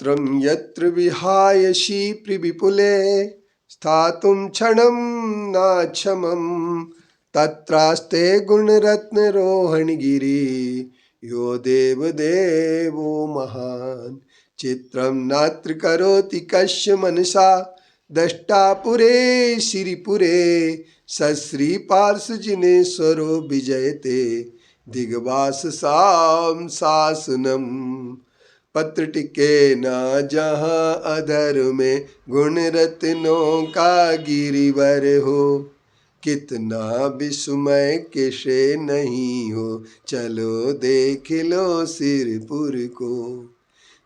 वस्त्रं यत्र विहाय शीप्रिविपुले स्थातुं क्षणं नाक्षमं तत्रास्ते गुणरत्नरोहणगिरि यो देवदेवो महान् चित्रं नात्र करोति कस्य मनसा दष्टापुरे श्रीपुरे सश्री पार्श्वजिनेश्वरो विजयते दिग्वाससां शासनम् पत्र टिके न जहाँ अधर में गुण रत्नों का गिरिवर हो कितना विस्मय किसे नहीं हो चलो देख लो सिरपुर को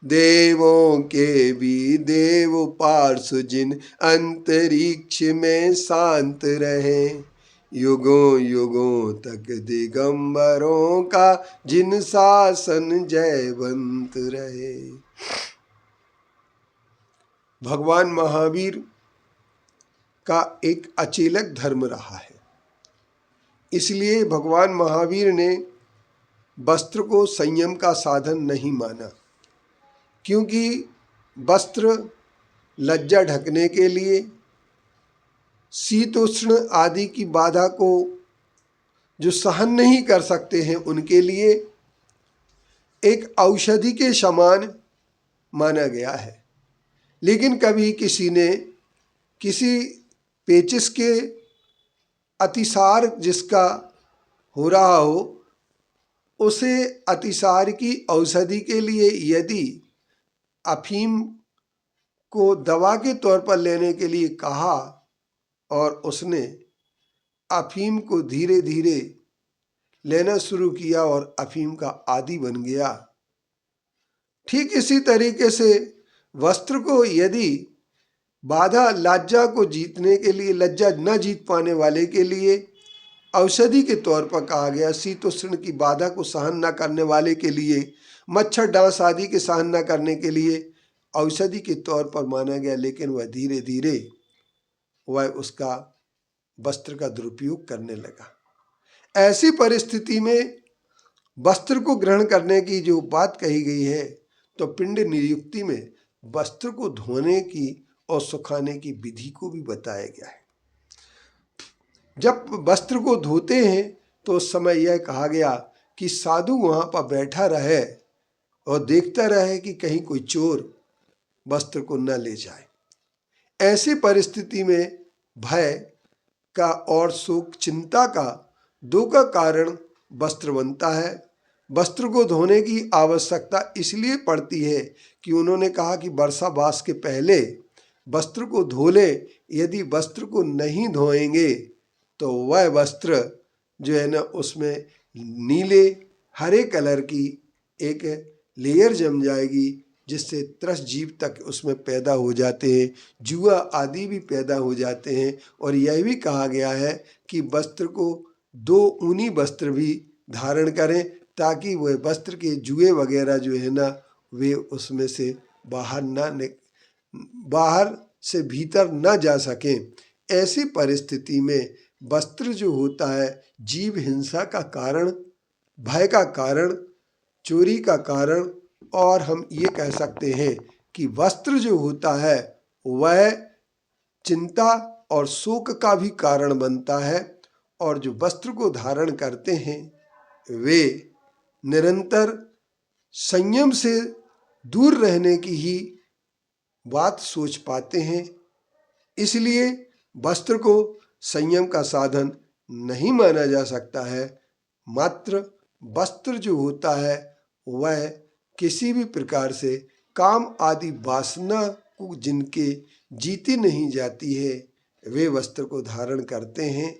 देवों के भी देव पार्श्व जिन अंतरिक्ष में शांत रहे युगों युगों तक दिगंबरों का जिन शासन जयवंत रहे। भगवान महावीर का एक अचेलक धर्म रहा है, इसलिए भगवान महावीर ने वस्त्र को संयम का साधन नहीं माना, क्योंकि वस्त्र लज्जा ढकने के लिए, शीतोष्ण आदि की बाधा को जो सहन नहीं कर सकते हैं उनके लिए एक औषधि के समान माना गया है। लेकिन कभी किसी ने किसी पेचिश के अतिसार जिसका हो रहा हो, उसे अतिसार की औषधि के लिए यदि अफीम को दवा के तौर पर लेने के लिए कहा और उसने अफीम को धीरे धीरे लेना शुरू किया और अफीम का आदी बन गया, ठीक इसी तरीके से वस्त्र को यदि बाधा लज्जा को जीतने के लिए, लज्जा न जीत पाने वाले के लिए औषधि के तौर पर कहा गया, शीतोष्ण की बाधा को सहन न करने वाले के लिए, मच्छर डांस आदि के सहन न करने के लिए औषधि के तौर पर माना गया, लेकिन वह धीरे धीरे वह उसका वस्त्र का दुरुपयोग करने लगा। ऐसी परिस्थिति में वस्त्र को ग्रहण करने की जो बात कही गई है, तो पिंड नियुक्ति में वस्त्र को धोने की और सुखाने की विधि को भी बताया गया है। जब वस्त्र को धोते हैं तो उस समय यह कहा गया कि साधु वहाँ पर बैठा रहे और देखता रहे कि कहीं कोई चोर वस्त्र को न ले जाए। ऐसी परिस्थिति में भय का और शोक चिंता का दो का कारण वस्त्र बनता है। वस्त्र को धोने की आवश्यकता इसलिए पड़ती है कि उन्होंने कहा कि वर्षावास के पहले वस्त्र को धो ले। यदि वस्त्र को नहीं धोएंगे तो वह वस्त्र जो है ना, उसमें नीले हरे कलर की एक लेयर जम जाएगी, जिससे त्रस जीव तक उसमें पैदा हो जाते हैं, जुआ आदि भी पैदा हो जाते हैं। और यह भी कहा गया है कि वस्त्र को 2 ऊनी वस्त्र भी धारण करें, ताकि वह वस्त्र के जुए वगैरह जो है ना, वे उसमें से बाहर से भीतर न जा सकें। ऐसी परिस्थिति में वस्त्र जो होता है जीव हिंसा का कारण, भय का कारण, चोरी का कारण, और हम ये कह सकते हैं कि वस्त्र जो होता है वह चिंता और शोक का भी कारण बनता है। और जो वस्त्र को धारण करते हैं वे निरंतर संयम से दूर रहने की ही बात सोच पाते हैं। इसलिए वस्त्र को संयम का साधन नहीं माना जा सकता है। मात्र वस्त्र जो होता है वह किसी भी प्रकार से काम आदि वासना को जिनके जीती नहीं जाती है, वे वस्त्र को धारण करते हैं।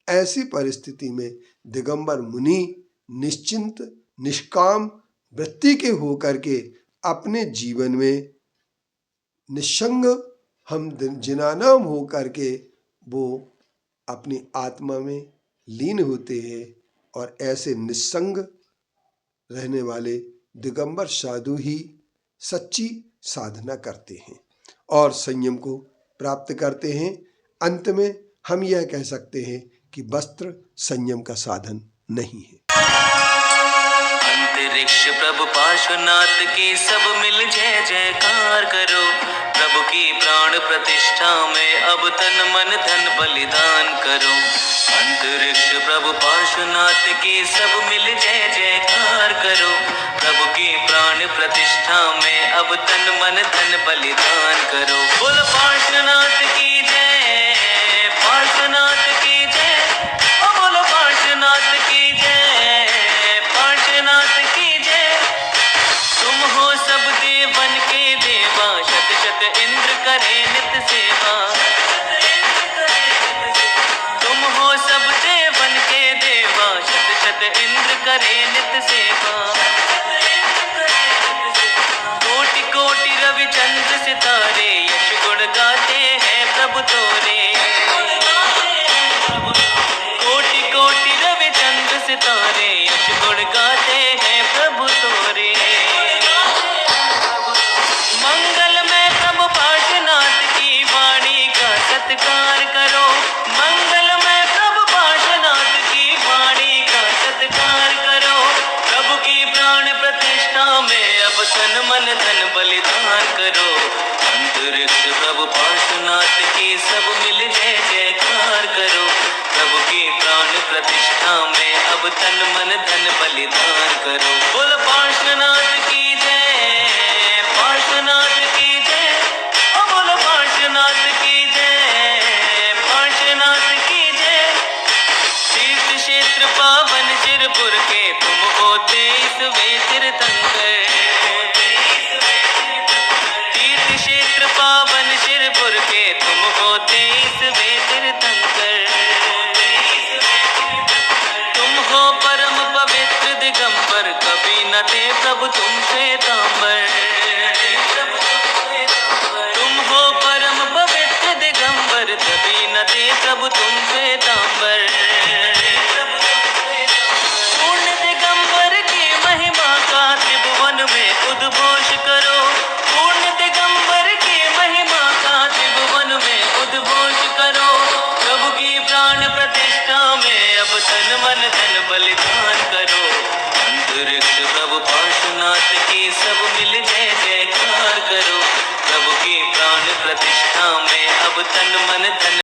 ऐसी परिस्थिति में दिगंबर मुनि निश्चिंत निष्काम वृत्ति के होकर के अपने जीवन में निस्संग हम जिनानाम होकर के वो अपनी आत्मा में लीन होते हैं। और ऐसे निस्संग रहने वाले दिगंबर साधु ही सच्ची साधना करते हैं और संयम को प्राप्त करते हैं। अंत में हम यह कह सकते हैं कि वस्त्र संयम का साधन नहीं है। अंतरिक्ष प्रभु पार्श्वनाथ की सब मिल जय जयकार करो। प्रभु की प्राण प्रतिष्ठा में अब तन मन धन बलिदान करो। अंतरिक्ष प्रभु पार्श्वनाथ की सब मिल जय जयकार करो। प्रभु की प्राण प्रतिष्ठा में अब तन मन धन बलिदान करो। बोलो पार्श्वनाथ की जय, पार्श्वनाथ की जय, ओ बोलो पार्श्वनाथ की जय, पार्श्वनाथ की जय। तुम हो सब देवन के देवा, शत शत इंद्र करे नित सेवा। तुम हो सब देवन के देवा, शत शत इंद्र करे नित सेवा। कोटि कोटि रवि चंद्र सितारे, यश गुण गाते हैं प्रभु तोरे। कोटि कोटि रवि चंद्र सितारे, यश गुण गाते हैं प्रभु तोरे। मंगल में प्रभु पार्श्वनाथ की वाणी का सत्कार करो। मंगल में प्रभु पार्श्वनाथ की वाणी का सत्कार करो। प्रभु की प्राण प्रतिष्ठा में अब तन मन धन बलिदान करो। अंतरिक्ष प्रभु पार्श्वनाथ की सब मिल जय जयकार करो। प्रभु की प्राण प्रतिष्ठा में अब तन मन धन बलिदान करो। बोलो पार्श्वनाथ की जय, पार्श्वनाथ की जय, ओ बोलो पार्श्वनाथ की जय, पार्श्वनाथ की जय। तीर्थ क्षेत्र पावन शिरपुर के तुम हो 23वें तीर्थंकर। तीर्थ क्षेत्र पावन शिरपुर के तुम हो 23वें तीर्थंकर। तुम हो परम पवित्र दिगंबर, कभी न थे प्रभु तुम श्वेतांबर। तुम हो परम पवित्र दिगंबर, कभी न थे प्रभु तुम श्वेतांबर। पूर्ण दिगंबर की महिमा का त्रिभुवन में उद्घोष करो। पूर्ण दिगंबर की महिमा का त्रिभुवन में उद्घोष करो। प्रभु की प्राण प्रतिष्ठा में अब तन मन धन बलिदान करो। अंतरिक्ष प्रभु पार्श्वनाथ की सब मिल जय जयकार करो। प्रभु की प्राण प्रतिष्ठा में अब तन मन धन